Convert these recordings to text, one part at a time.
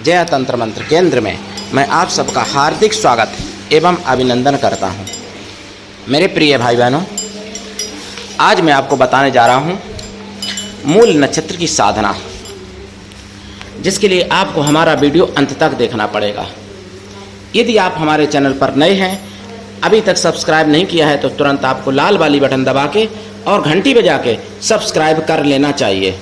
जय तंत्र मंत्र केंद्र में मैं आप सबका हार्दिक स्वागत एवं अभिनंदन करता हूं। मेरे प्रिय भाई बहनों, आज मैं आपको बताने जा रहा हूं मूल नक्षत्र की साधना, जिसके लिए आपको हमारा वीडियो अंत तक देखना पड़ेगा। यदि आप हमारे चैनल पर नए हैं, अभी तक सब्सक्राइब नहीं किया है, तो तुरंत आपको लाल वाली बटन दबा के और घंटी बजा के सब्सक्राइब कर लेना चाहिए।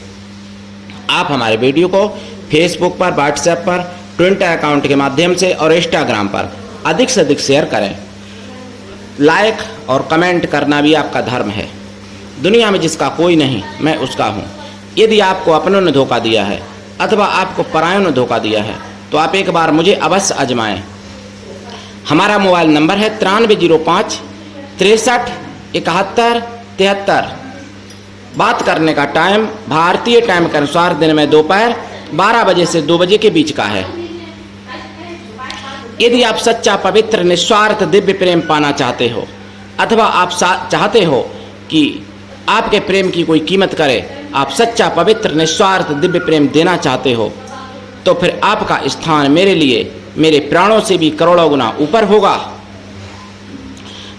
आप हमारे वीडियो को फेसबुक पर, व्हाट्सएप पर, ट्विटर अकाउंट के माध्यम से और इंस्टाग्राम पर अधिक से अधिक शेयर करें। लाइक और कमेंट करना भी आपका धर्म है। दुनिया में जिसका कोई नहीं, मैं उसका हूँ। यदि आपको अपनों ने धोखा दिया है अथवा आपको परायों ने धोखा दिया है, तो आप एक बार मुझे अवश्य आजमाएं। हमारा मोबाइल नंबर है 9305 63 71 73। बात करने का टाइम भारतीय टाइम के अनुसार दिन में दोपहर 12 बजे से 2 बजे के बीच का है। यदि आप सच्चा, पवित्र, निस्वार्थ दिव्य प्रेम पाना चाहते हो अथवा आप चाहते हो कि आपके प्रेम की कोई कीमत करे, आप सच्चा, पवित्र, निस्वार्थ दिव्य प्रेम देना चाहते हो, तो फिर आपका स्थान मेरे लिए मेरे प्राणों से भी करोड़ों गुना ऊपर होगा।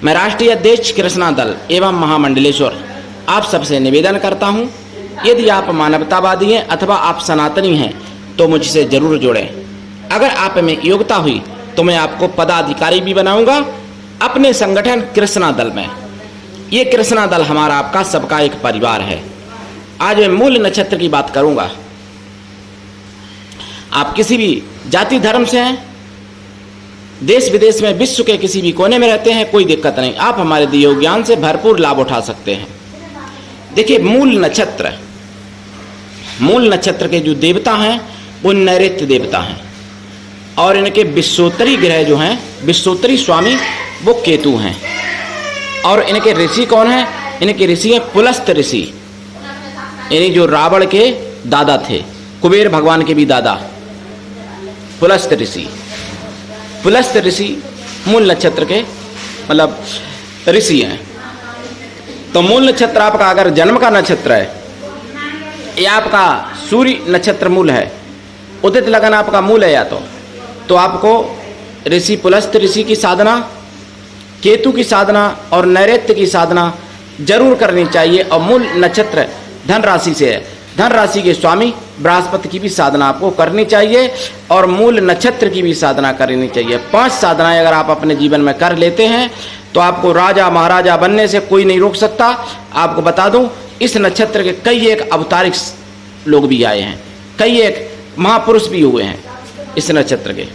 मैं राष्ट्रीय अध्यक्ष कृष्णा दल एवं महामंडलेश्वर आप सबसे निवेदन करता हूं, यदि आप मानवतावादी हैं अथवा आप सनातनी हैं तो मुझसे जरूर जुड़ें। अगर आप में योग्यता हुई तो मैं आपको पदाधिकारी भी बनाऊंगा अपने संगठन कृष्णा दल में। ये कृष्णा दल हमारा, आपका, सबका एक परिवार है। आज मैं मूल नक्षत्र की बात करूंगा। आप किसी भी जाति धर्म से हैं, देश विदेश में, विश्व के किसी भी कोने में रहते हैं, कोई दिक्कत नहीं, आप हमारे दिए ज्ञान से भरपूर लाभ उठा सकते हैं। देखिए, मूल नक्षत्र के जो देवता हैं वो नैऋत्य देवता हैं, और इनके विश्वोत्तरी ग्रह जो हैं, विश्वोत्तरी स्वामी वो केतु हैं। और इनके ऋषि कौन हैं? इनके ऋषि हैं पुलस्त ऋषि, यानी जो रावण के दादा थे, कुबेर भगवान के भी दादा पुलस्त ऋषि। पुलस्त ऋषि मूल नक्षत्र के मतलब ऋषि हैं। तो मूल नक्षत्र आपका अगर जन्म का नक्षत्र है, या आपका सूर्य नक्षत्र मूल है, उदित लगन आपका मूल है, या तो आपको ऋषि पुलस्त ऋषि की साधना, केतु की साधना और नैऋत्य की साधना जरूर करनी चाहिए। और मूल नक्षत्र धन राशि से है, धन राशि के स्वामी बृहस्पति की भी साधना आपको करनी चाहिए और मूल नक्षत्र की भी साधना करनी चाहिए। 5 साधनाएं अगर आप अपने जीवन में कर लेते हैं तो आपको राजा महाराजा बनने से कोई नहीं रोक सकता। आपको बता दूं, इस नक्षत्र के कई एक अवतारिक लोग भी आए हैं, कई एक महापुरुष भी हुए हैं इस नक्षत्र के।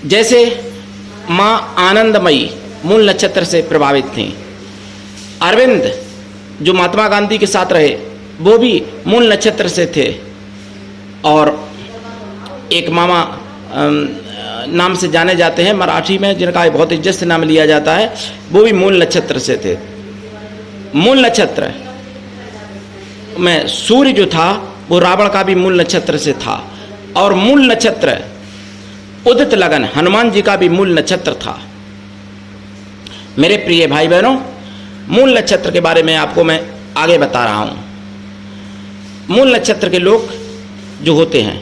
जैसे माँ आनंदमयी मूल नक्षत्र से प्रभावित थी। अरविंद जो महात्मा गांधी के साथ रहे वो भी मूल नक्षत्र से थे। और एक मामा नाम से जाने जाते हैं मराठी में, जिनका बहुत इज्जत से नाम लिया जाता है, वो भी मूल नक्षत्र से थे। मूल नक्षत्र में सूर्य जो था वो रावण का भी मूल नक्षत्र से था। और मूल नक्षत्र उदित लगन हनुमान जी का भी मूल नक्षत्र था। मेरे प्रिय भाई बहनों, मूल नक्षत्र के बारे में आपको मैं आगे बता रहा हूं। मूल नक्षत्र के लोग जो होते हैं,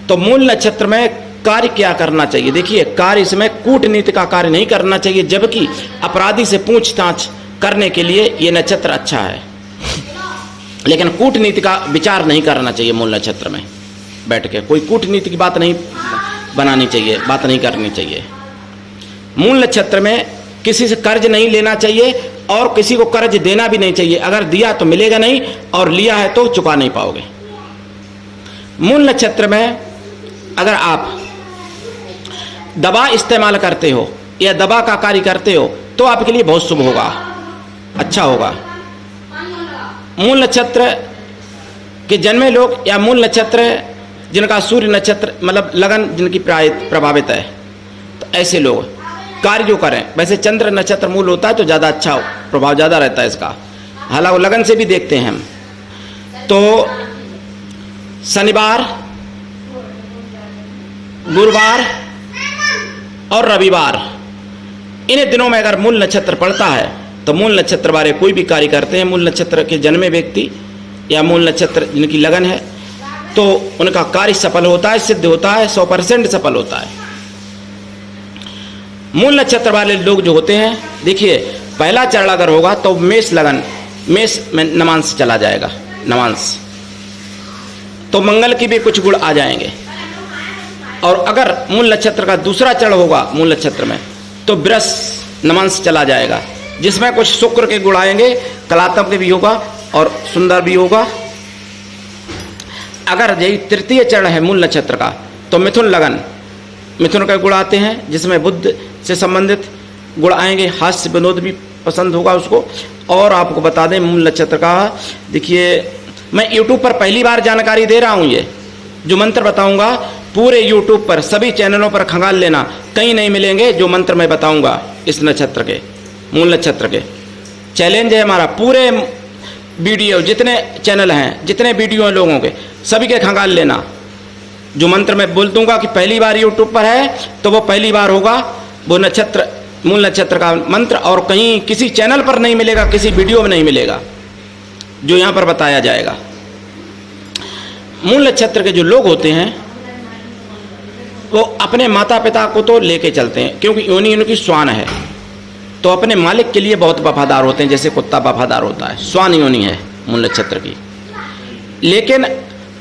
तो मूल नक्षत्र में कार्य क्या करना चाहिए? देखिए, कार्य इसमें कूटनीति का कार्य नहीं करना चाहिए, जबकि अपराधी से पूछताछ करने के लिए ये नक्षत्र अच्छा है। लेकिन कूटनीति का विचार नहीं करना चाहिए। मूल नक्षत्र में बैठ के कोई कूटनीति की बात नहीं बनानी चाहिए, बात नहीं करनी चाहिए। मूल नक्षत्र में किसी से कर्ज नहीं लेना चाहिए और किसी को कर्ज देना भी नहीं चाहिए। अगर दिया तो मिलेगा नहीं, और लिया है तो चुका नहीं पाओगे। मूल नक्षत्र में अगर आप दवा इस्तेमाल करते हो या दवा का कार्य करते हो तो आपके लिए बहुत शुभ होगा, अच्छा होगा। मूल नक्षत्र के जन्मे लोग या मूल नक्षत्र जिनका सूर्य नक्षत्र मतलब लगन जिनकी प्रभावित है, तो ऐसे लोग कार्य जो करें। वैसे चंद्र नक्षत्र मूल होता है तो ज़्यादा अच्छा प्रभाव ज़्यादा रहता है इसका, हालांकि लगन से भी देखते हैं हम। तो शनिवार, गुरुवार और रविवार, इन दिनों में अगर मूल नक्षत्र पड़ता है तो मूल नक्षत्र वाले कोई भी कार्य करते हैं, मूल नक्षत्र के जन्मे व्यक्ति या मूल नक्षत्र जिनकी लगन है, तो उनका कार्य सफल होता है, सिद्ध होता है, 100% सफल होता है। मूल नक्षत्र वाले लोग जो होते हैं, देखिए पहला चरण अगर होगा तो मेष लगन, मेष में नमांश चला जाएगा, नमांश, तो मंगल की भी कुछ गुण आ जाएंगे। और अगर मूल नक्षत्र का दूसरा चरण होगा मूल नक्षत्र में, तो वृष नमांश चला जाएगा, जिसमें कुछ शुक्र के गुण आएंगे, कलात्मक भी होगा और सुंदर भी होगा। अगर यही तृतीय चरण है मूल नक्षत्र का, तो मिथुन लगन, मिथुन के गुण आते हैं, जिसमें बुद्ध से संबंधित गुण आएंगे, हास्य विनोद भी पसंद होगा उसको। और आपको बता दें मूल नक्षत्र का, देखिए मैं YouTube पर पहली बार जानकारी दे रहा हूँ, ये जो मंत्र बताऊंगा पूरे YouTube पर सभी चैनलों पर खंगाल लेना, कहीं नहीं मिलेंगे जो मंत्र मैं बताऊंगा इस नक्षत्र के, मूल नक्षत्र के। चैलेंज है हमारा, पूरे वीडियो जितने चैनल हैं, जितने वीडियो हैं लोगों के, सभी के खंगाल लेना। जो मंत्र मैं बोल दूंगा कि पहली बार YouTube पर है, तो वो पहली बार होगा वो नक्षत्र, मूल नक्षत्र का मंत्र, और कहीं किसी चैनल पर नहीं मिलेगा, किसी वीडियो में नहीं मिलेगा जो यहाँ पर बताया जाएगा। मूल नक्षत्र के जो लोग होते हैं वो अपने माता पिता को तो लेके चलते हैं, क्योंकि योनि उनकी श्वान है, तो अपने मालिक के लिए बहुत वफादार होते हैं, जैसे कुत्ता वफादार होता है। श्वान योनि है मूल नक्षत्र की। लेकिन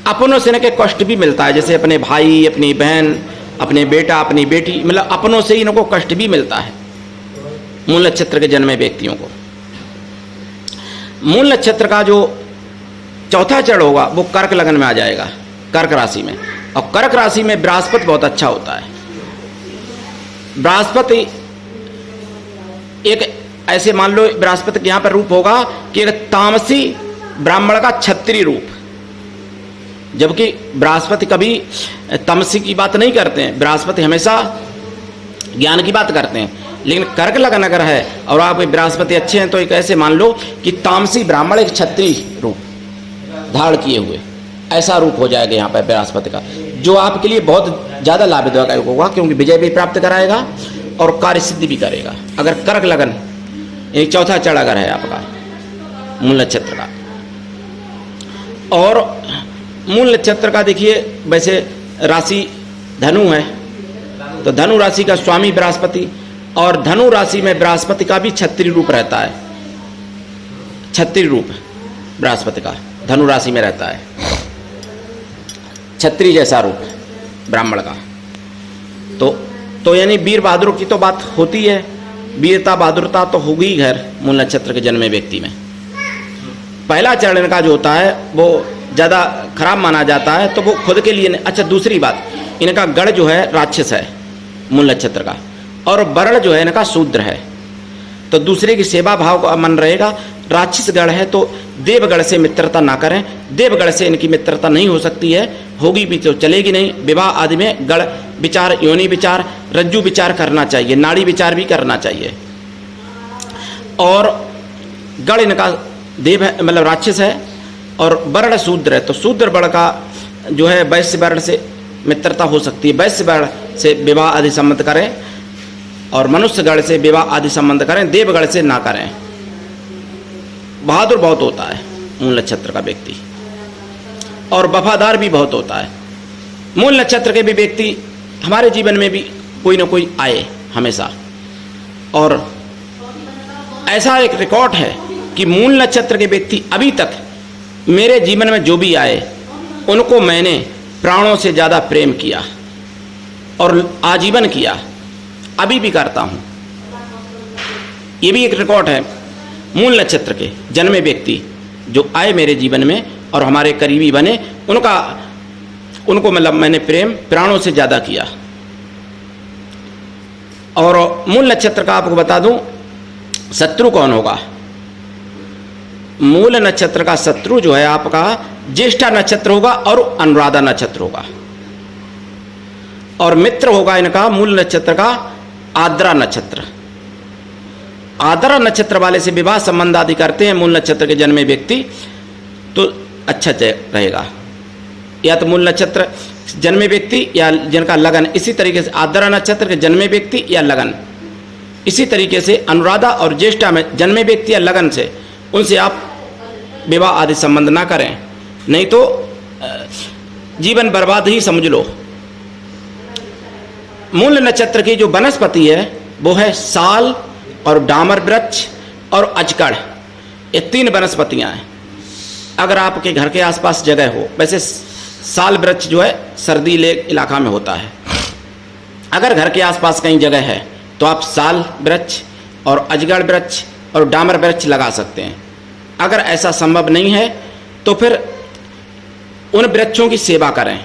अपनों से इनके कष्ट भी मिलता है, जैसे अपने भाई, अपनी बहन, अपने बेटा, अपनी बेटी, मतलब अपनों से ही इनको कष्ट भी मिलता है मूल नक्षत्र के जन्मे व्यक्तियों को। मूल नक्षत्र का जो चौथा चरण होगा वो कर्क लगन में आ जाएगा, कर्क राशि में। और कर्क राशि में बृहस्पति बहुत अच्छा होता है। बृहस्पति एक ऐसे मान लो, बृहस्पति के यहाँ पर रूप होगा कि एक तामसी ब्राह्मण का क्षत्रिय रूप, जबकि बृहस्पति कभी तमसी की बात नहीं करते हैं, बृहस्पति हमेशा ज्ञान की बात करते हैं। लेकिन कर्क लगन अगर है और आप बृहस्पति अच्छे हैं, तो एक ऐसे मान लो कि तामसी ब्राह्मण एक क्षत्रिय रूप धारण किए हुए, ऐसा रूप हो जाएगा यहाँ पर बृहस्पति का, जो आपके लिए बहुत ज़्यादा लाभदायक होगा, क्योंकि विजय भी प्राप्त कराएगा और कार्य सिद्धि भी करेगा। अगर कर्क लगन एक चौथा चरण अगर है आपका मूल नक्षत्र का। और मूल नक्षत्र का देखिए वैसे राशि धनु है, तो धनु राशि का स्वामी बृहस्पति, और धनु राशि में बृहस्पति का भी क्षत्रिय रूप रहता है, क्षत्रिय रूप बृहस्पति का धनु राशि में रहता है, क्षत्रिय जैसा रूप ब्राह्मण का। तो यानी वीर बहादुर की तो बात होती है, वीरता बहादुरता तो होगी ही घर मूल नक्षत्र के जन्मे व्यक्ति में। पहला चरण का जो होता है वो ज़्यादा खराब माना जाता है, तो वो खुद के लिए अच्छा। दूसरी बात, इनका गढ़ जो है राक्षस है मूल नक्षत्र का, और वर्ण जो है इनका शूद्र है, तो दूसरे की सेवा भाव का मन रहेगा। राक्षस गढ़ है तो देवगढ़ से मित्रता ना करें, देवगढ़ से इनकी मित्रता नहीं हो सकती है, होगी भी तो चलेगी नहीं। विवाह आदि में गढ़ विचार, योनि विचार, रज्जु विचार करना चाहिए, नाड़ी विचार भी करना चाहिए। और गढ़ इनका देव है, मतलब राक्षस है, और वर्ण शूद्र है, तो शूद्र वर्ण का जो है वैश्य वर्ण से मित्रता हो सकती है, वैश्य वर्ण से विवाह आदि संबंध करें, और मनुष्य गढ़ से विवाह आदि संबंध करें, देवगढ़ से ना करें। बहादुर बहुत होता है मूल नक्षत्र का व्यक्ति, और वफादार भी बहुत होता है। मूल नक्षत्र के भी व्यक्ति हमारे जीवन में भी कोई ना कोई आए हमेशा, और ऐसा एक रिकॉर्ड है कि मूल नक्षत्र के व्यक्ति अभी तक मेरे जीवन में जो भी आए उनको मैंने प्राणों से ज़्यादा प्रेम किया और आजीवन किया, अभी भी करता हूँ। ये भी एक रिकॉर्ड है मूल नक्षत्र के जन्मे व्यक्ति जो आए मेरे जीवन में और हमारे करीबी बने, उनको मतलब मैंने प्रेम प्राणों से ज़्यादा किया। और मूल नक्षत्र का आपको बता दूं शत्रु कौन होगा। मूल नक्षत्र का शत्रु जो है आपका ज्येष्ठा नक्षत्र होगा और अनुराधा नक्षत्र होगा, और मित्र होगा इनका मूल नक्षत्र का आद्रा नक्षत्र। आद्रा नक्षत्र वाले से विवाह संबंध आदि करते हैं मूल नक्षत्र के जन्मे व्यक्ति, तो अच्छा रहेगा। या तो मूल नक्षत्र जन्मे व्यक्ति या जिनका लगन, इसी तरीके से आद्रा नक्षत्र के जन्मे व्यक्ति या लगन, इसी तरीके से अनुराधा और ज्येष्ठा में जन्मे व्यक्ति या लगन से उनसे आप विवाह आदि संबंध ना करें, नहीं तो जीवन बर्बाद ही समझ लो। मूल नक्षत्र की जो वनस्पति है वो है साल और डामर वृक्ष और अजगड़, ये 3 वनस्पतियां हैं। अगर आपके घर के आसपास जगह हो, वैसे साल वृक्ष जो है सर्दीले इलाका में होता है, अगर घर के आसपास कहीं जगह है तो आप साल वृक्ष और अजगड़ वृक्ष और डामर वृक्ष लगा सकते हैं। अगर ऐसा संभव नहीं है तो फिर उन वृक्षों की सेवा करें,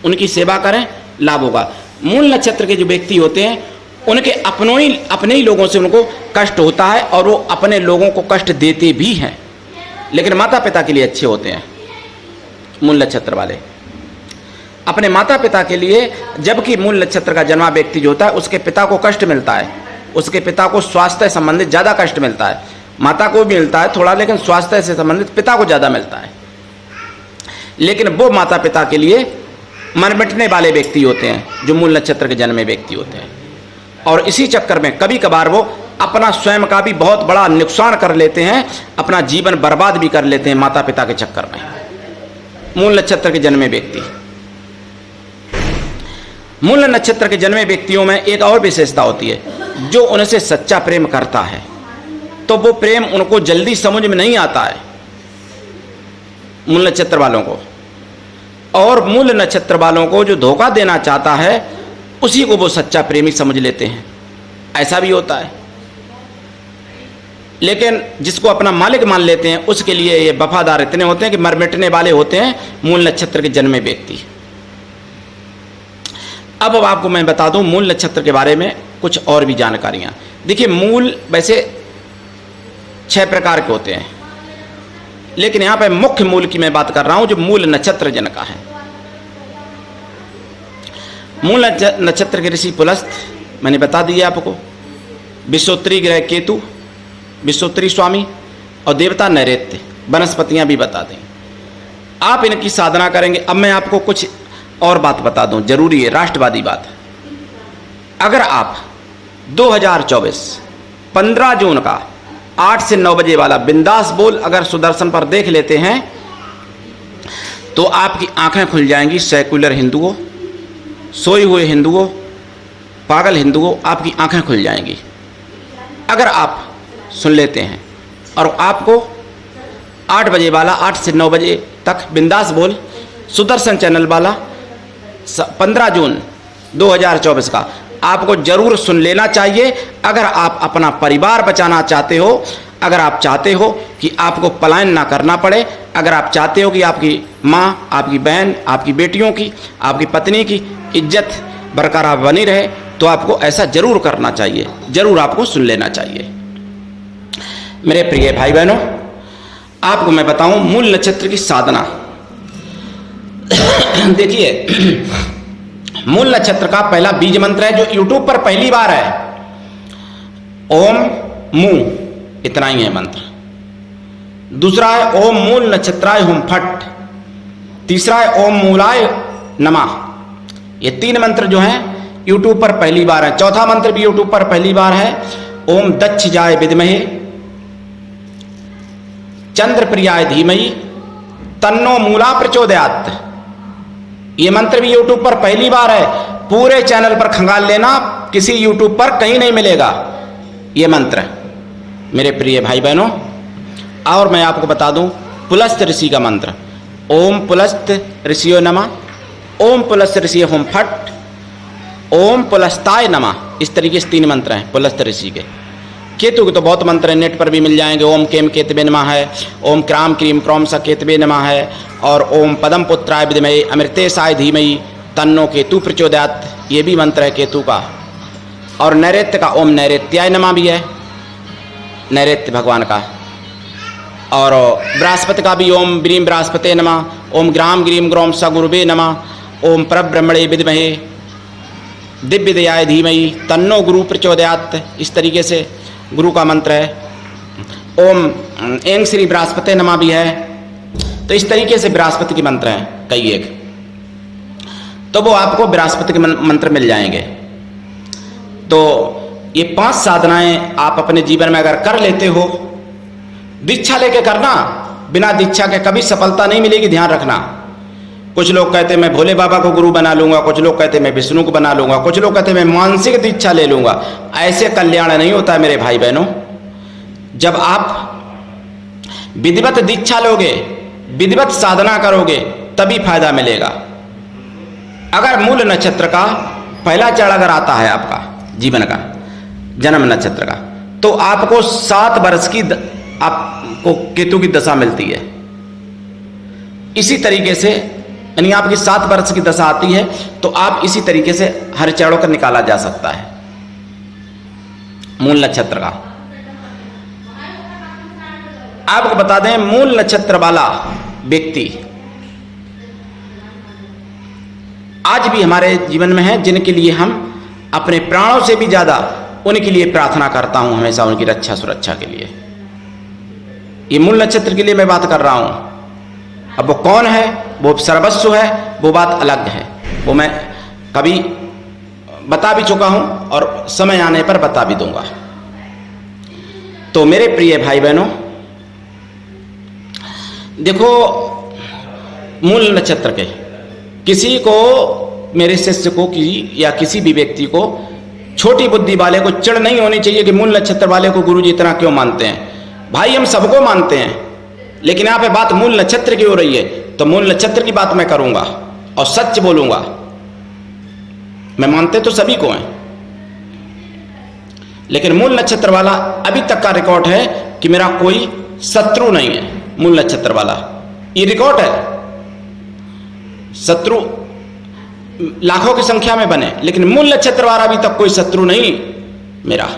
उनकी सेवा करें, लाभ होगा। मूल नक्षत्र के जो व्यक्ति होते हैं उनके अपने ही लोगों से उनको कष्ट होता है और वो अपने लोगों को कष्ट देते भी हैं, लेकिन माता पिता के लिए अच्छे होते हैं मूल नक्षत्र वाले, अपने माता पिता के लिए। जबकि मूल नक्षत्र का जन्मा व्यक्ति जो होता है उसके पिता को कष्ट मिलता है, उसके पिता को स्वास्थ्य संबंधित ज़्यादा कष्ट मिलता है, माता को भी मिलता है थोड़ा, लेकिन स्वास्थ्य से संबंधित पिता को ज़्यादा मिलता है। लेकिन वो माता पिता के लिए मर मिटने वाले व्यक्ति होते हैं जो मूल नक्षत्र के जन्मे व्यक्ति होते हैं, और इसी चक्कर में कभी कभार वो अपना स्वयं का भी बहुत बड़ा नुकसान कर लेते हैं, अपना जीवन बर्बाद भी कर लेते हैं माता पिता के चक्कर में। मूल नक्षत्र के जन्मे व्यक्ति, मूल नक्षत्र के जन्मे व्यक्तियों में एक और विशेषता होती है, जो उनसे सच्चा प्रेम करता है तो वो प्रेम उनको जल्दी समझ में नहीं आता है मूल नक्षत्र वालों को, और मूल नक्षत्र वालों को जो धोखा देना चाहता है उसी को वो सच्चा प्रेमी समझ लेते हैं, ऐसा भी होता है। लेकिन जिसको अपना मालिक मान लेते हैं उसके लिए ये वफादार इतने होते हैं कि मर मिटने वाले होते हैं मूल नक्षत्र के जन्मे व्यक्ति। अब आपको मैं बता दूं मूल नक्षत्र के बारे में कुछ और भी जानकारियां। देखिए, मूल वैसे 6 प्रकार के होते हैं, लेकिन यहां पे मुख्य मूल की मैं बात कर रहा हूं जो मूल नक्षत्र जन का है। मूल नक्षत्र के ऋषि पुलस्त मैंने बता दिया आपको, विश्वोत्तरी ग्रह केतु, विश्वोत्तरी स्वामी और देवता नैऋत्य, वनस्पतियां भी बता दें। आप इनकी साधना करेंगे। अब मैं आपको कुछ और बात बता दूं, जरूरी है, राष्ट्रवादी बात। अगर आप 2024 15 जून का 8 से 9 बजे वाला बिंदास बोल अगर सुदर्शन पर देख लेते हैं तो आपकी आंखें खुल जाएंगी। सेकुलर हिंदुओं, सोए हुए हिंदुओं, पागल हिंदुओं, आपकी आंखें खुल जाएंगी अगर आप सुन लेते हैं। और आपको 8 बजे वाला 8 से 9 बजे तक बिंदास बोल सुदर्शन चैनल वाला 15 जून 2024 का आपको जरूर सुन लेना चाहिए। अगर आप अपना परिवार बचाना चाहते हो, अगर आप चाहते हो कि आपको पलायन ना करना पड़े, अगर आप चाहते हो कि आपकी माँ, आपकी बहन, आपकी बेटियों की, आपकी पत्नी की इज्जत बरकरार बनी रहे, तो आपको ऐसा जरूर करना चाहिए, जरूर आपको सुन लेना चाहिए। मेरे प्रिय भाई बहनों, आपको मैं बताऊं मूल नक्षत्र की साधना। देखिए, मूल नक्षत्र का पहला बीज मंत्र है जो यूट्यूब पर पहली बार है, ओम मू, इतना ही है मंत्र। दूसरा है ओम मूल नक्षत्राय हुम फट, तीसरा है ओम मूलाय नमः। ये 3 मंत्र जो हैं यूट्यूब पर पहली बार है। चौथा मंत्र भी यूट्यूब पर पहली बार है, ओम दक्ष जाय विद्महे चंद्र प्रियाय धीमहि तन्नो मूला प्रचोदयात्। ये मंत्र भी यूट्यूब पर पहली बार है। पूरे चैनल पर खंगाल लेना, किसी यूट्यूब पर कहीं नहीं मिलेगा ये मंत्र, मेरे प्रिय भाई बहनों। और मैं आपको बता दूं पुलस्त ऋषि का मंत्र, ओम पुलस्त ऋषियो नमः, ओम पुलस्त ऋषि हुम फट, ओम पुलस्ताय नमः। इस तरीके से 3 मंत्र हैं पुलस्त ऋषि के। केतु के तो बहुत मंत्र हैं, नेट पर भी मिल जाएंगे। ओम केम केतवे नमः है, ओम क्राम क्रीम क्रौम स केतवे नमः है, और ओम पदम पुत्राय विद्महे अमृतेशाय धीमहि तन्नो केतु प्रचोदयात्, ये भी मंत्र है केतु का। और नैऋत्य का ओम नैऋत्याय नमः भी है, नैऋत्य भगवान का। और बृहस्पति का भी ओम ब्रीम बृहस्पते नमः, ओम ग्राम ग्रीम ग्रौम स गुरुवे नमः, ओम परब्रह्मणे विद्महे दिव्यदयाय धीमहि तन्नो गुरु प्रचोदयात्। इस तरीके से गुरु का मंत्र है। ओम एंग श्री बृहस्पते नमः भी है। तो इस तरीके से बृहस्पति के मंत्र हैं कई एक, तो वो आपको बृहस्पति के मंत्र मिल जाएंगे। तो ये 5 साधनाएं आप अपने जीवन में अगर कर लेते हो, दीक्षा लेके करना, बिना दीक्षा के कभी सफलता नहीं मिलेगी, ध्यान रखना। कुछ लोग कहते हैं मैं भोले बाबा को गुरु बना लूंगा, कुछ लोग कहते हैं मैं विष्णु को बना लूंगा, कुछ लोग कहते हैं मैं मानसिक दीक्षा ले लूंगा। ऐसे कल्याण नहीं होता है मेरे भाई बहनों। जब आप विधिवत दीक्षा लोगे, विधिवत साधना करोगे, तभी फायदा मिलेगा। अगर मूल नक्षत्र का पहला चरण अगर आता है आपका जीवन का, जन्म नक्षत्र का, तो आपको 7 वर्ष की आपको केतु की दशा मिलती है। इसी तरीके से यानी आपकी 7 वर्ष की दशा आती है, तो आप इसी तरीके से हर चरणों का निकाला जा सकता है मूल नक्षत्र का। आपको बता दें, मूल नक्षत्र वाला व्यक्ति आज भी हमारे जीवन में है, जिनके लिए हम अपने प्राणों से भी ज्यादा उनके लिए प्रार्थना करता हूं, हमेशा उनकी रक्षा सुरक्षा के लिए। ये मूल नक्षत्र के लिए मैं बात कर रहा हूं। अब वो कौन है, वो सर्वस्व है, वो बात अलग है, वो मैं कभी बता भी चुका हूं और समय आने पर बता भी दूंगा। तो मेरे प्रिय भाई बहनों, देखो मूल नक्षत्र के किसी को, मेरे शिष्य को या किसी भी व्यक्ति को, छोटी बुद्धि वाले को चिढ़ नहीं होनी चाहिए कि मूल नक्षत्र वाले को गुरुजी इतना क्यों मानते हैं। भाई हम सबको मानते हैं, लेकिन यहाँ पे बात मूल नक्षत्र की हो रही है, तो मूल नक्षत्र की बात मैं करूंगा और सच बोलूंगा। मैं मानते तो सभी को हैं, लेकिन मूल नक्षत्र वाला अभी तक का रिकॉर्ड है कि मेरा कोई शत्रु नहीं है। मूल नक्षत्र वाला ये रिकॉर्ड है। शत्रु लाखों की संख्या में बने, लेकिन मूल नक्षत्र वाला अभी तक कोई शत्रु नहीं मेरा।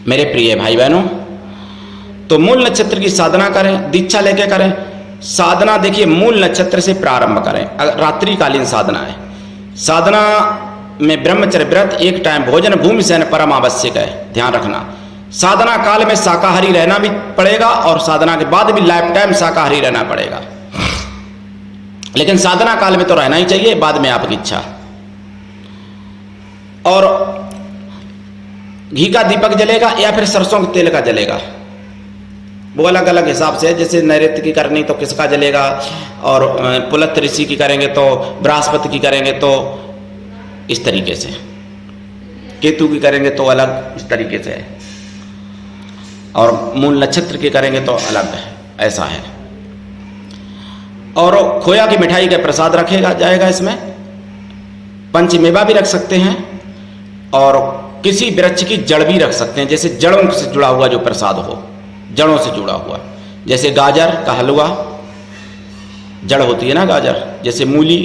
मेरे प्रिय भाई बहनों, तो मूल नक्षत्र की साधना करें, दीक्षा लेके करें। साधना देखिए मूल नक्षत्र से प्रारंभ करें। रात्रिकालीन साधना है। साधना में ब्रह्मचर्य व्रत, एक टाइम भोजन, भूमि शयन परम आवश्यक है, ध्यान रखना। साधना काल में शाकाहारी रहना भी पड़ेगा और साधना के बाद भी लाइफ टाइम शाकाहारी रहना पड़ेगा, लेकिन साधना काल में तो रहना ही चाहिए, बाद में आपकी इच्छा। और घी का दीपक जलेगा या फिर सरसों के तेल का जलेगा, वो अलग अलग हिसाब से है। जैसे नैऋत्य की करनी तो किसका जलेगा, और पुलत ऋषि की करेंगे तो बृहस्पति की करेंगे तो इस तरीके से, केतु की करेंगे तो अलग इस तरीके से है, और मूल नक्षत्र की करेंगे तो अलग है, ऐसा है। और खोया की मिठाई का प्रसाद रखेगा जाएगा इसमें। पंचमेवा भी रख सकते हैं और किसी वृक्ष की जड़ भी रख सकते हैं, जैसे जड़ों से जुड़ा हुआ जो प्रसाद हो, जड़ों से जुड़ा हुआ, जैसे गाजर का हलवा जड़ होती है ना गाजर, जैसे मूली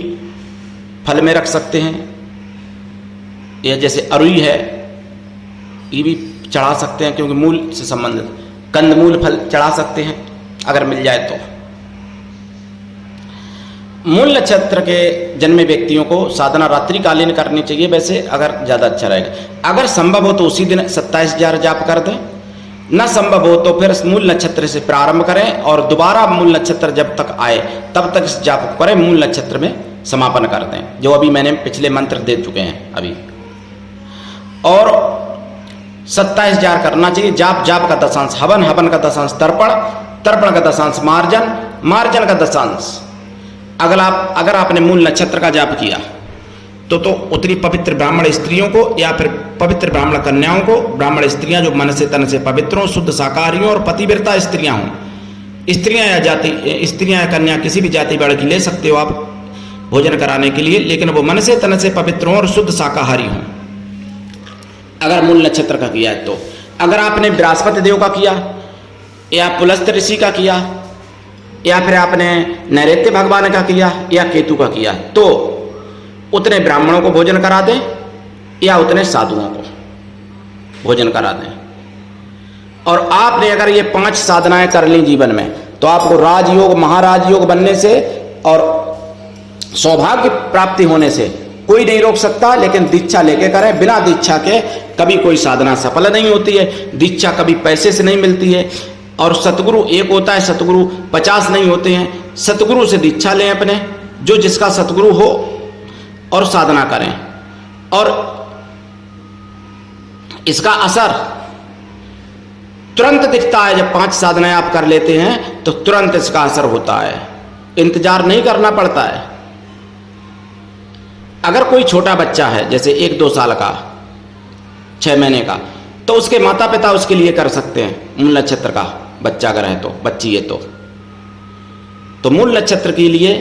फल में रख सकते हैं, या जैसे अरुई है ये भी चढ़ा सकते हैं, क्योंकि मूल से संबंधित कंदमूल फल चढ़ा सकते हैं अगर मिल जाए तो। मूल नक्षत्र के जन्मे व्यक्तियों को साधना रात्रिकालीन करनी चाहिए, वैसे अगर ज़्यादा अच्छा रहेगा। अगर संभव हो तो उसी दिन 27,000 जाप कर दें, न संभव हो तो फिर मूल नक्षत्र से प्रारंभ करें और दोबारा मूल नक्षत्र जब तक आए तब तक इस जाप को करें, मूल नक्षत्र में समापन कर दें, जो अभी मैंने पिछले मंत्र दे चुके हैं अभी। और 27,000 करना चाहिए। जाप, जाप का दशांश हवन, हवन का दशांश तर्पण, तर्पण का दशांश मार्जन, मार्जन का दशांश। अगर आपने मूल नक्षत्र का जाप किया तो उतनी पवित्र ब्राह्मण स्त्रियों को या फिर पवित्र ब्राह्मण कन्याओं को, ब्राह्मण स्त्रियां जो मन से तन से पवित्र हों, शुद्ध शाकाहारियों और पतिव्रता स्त्रियां हों, स्त्रियां या जाति, स्त्रियां या कन्या किसी भी जाति वर्ग की ले सकते हो आप भोजन कराने के लिए, लेकिन वो मन से तन से पवित्र हों और शुद्ध शाकाहारी हों, अगर मूल नक्षत्र का किया है तो। अगर आपने बृहस्पति देव का किया या पुलस्त ऋषि का किया या फिर आपने नैऋत्य भगवान का किया या केतु का किया, तो उतने ब्राह्मणों को भोजन करा दें या उतने साधुओं को भोजन करा दें। और आपने अगर ये 5 साधनाएं कर ली जीवन में, तो आपको राजयोग, महाराजयोग बनने से और सौभाग्य प्राप्ति होने से कोई नहीं रोक सकता। लेकिन दीक्षा लेके करें, बिना दीक्षा के कभी कोई साधना सफल नहीं होती है। दीक्षा कभी पैसे से नहीं मिलती है, और सतगुरु एक होता है, सतगुरु 50 नहीं होते हैं। सतगुरु से दीक्षा लें अपने, जो जिसका सतगुरु हो, और साधना करें। और इसका असर तुरंत दिखता है। जब 5 साधनाएं आप कर लेते हैं तो तुरंत इसका असर होता है। इंतजार नहीं करना पड़ता है। अगर कोई छोटा बच्चा है जैसे 1-2 साल का, 6 महीने का, तो उसके माता पिता उसके लिए कर सकते हैं। मूल नक्षत्र का बच्चा अगर है तो, बच्ची है तो मूल नक्षत्र के लिए,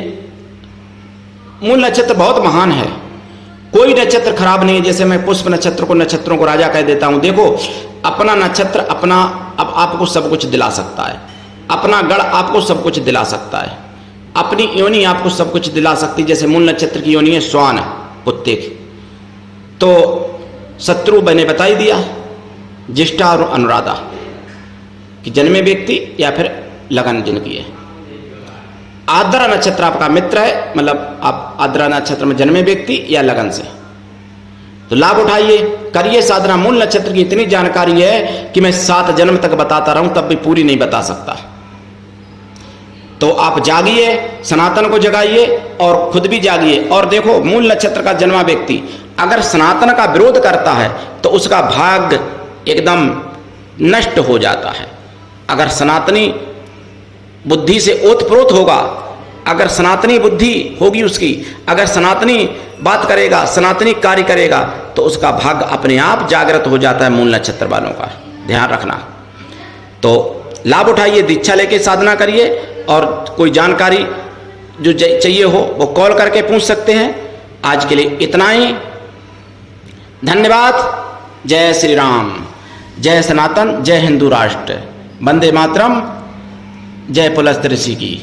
मूल नक्षत्र बहुत महान है। कोई नक्षत्र खराब नहीं है। जैसे मैं पुष्प नक्षत्र को, नक्षत्रों को राजा कह देता हूं। देखो, अपना नक्षत्र अपना अब आपको सब कुछ दिला सकता है। अपना गढ़ आपको सब कुछ दिला सकता है। अपनी योनि आपको सब कुछ दिला सकती है। जैसे मूल नक्षत्र की योनि है श्वान, कुत्ते की, तो शत्रु मैंने बता ही दिया, ज्येष्ठा और अनुराधा कि जन्मे व्यक्ति या फिर लगन जिनकी है। आद्रा नक्षत्र आपका मित्र है, मतलब आप आद्रा नक्षत्र में जन्मे व्यक्ति या लगन से, तो लाभ उठाइए, करिए साधना। मूल नक्षत्र की इतनी जानकारी है कि मैं 7 जन्म तक बताता रहूं तब भी पूरी नहीं बता सकता। तो आप जागिए, सनातन को जगाइए और खुद भी जागिए। और देखो, मूल नक्षत्र का जन्मा व्यक्ति अगर सनातन का विरोध करता है तो उसका भाग्य एकदम नष्ट हो जाता है। अगर सनातनी बुद्धि से ओतप्रोत होगा, अगर सनातनी बुद्धि होगी उसकी, अगर सनातनी बात करेगा, सनातनी कार्य करेगा, तो उसका भाग्य अपने आप जागृत हो जाता है। मूल नक्षत्र वालों का ध्यान रखना। तो लाभ उठाइए, दीक्षा लेके साधना करिए। और कोई जानकारी जो चाहिए हो वो कॉल करके पूछ सकते हैं। आज के लिए इतना ही। धन्यवाद। जय श्री राम, जय सनातन, जय हिंदू राष्ट्र, वंदे मातरम, जय पुलस्त्य ऋषि की।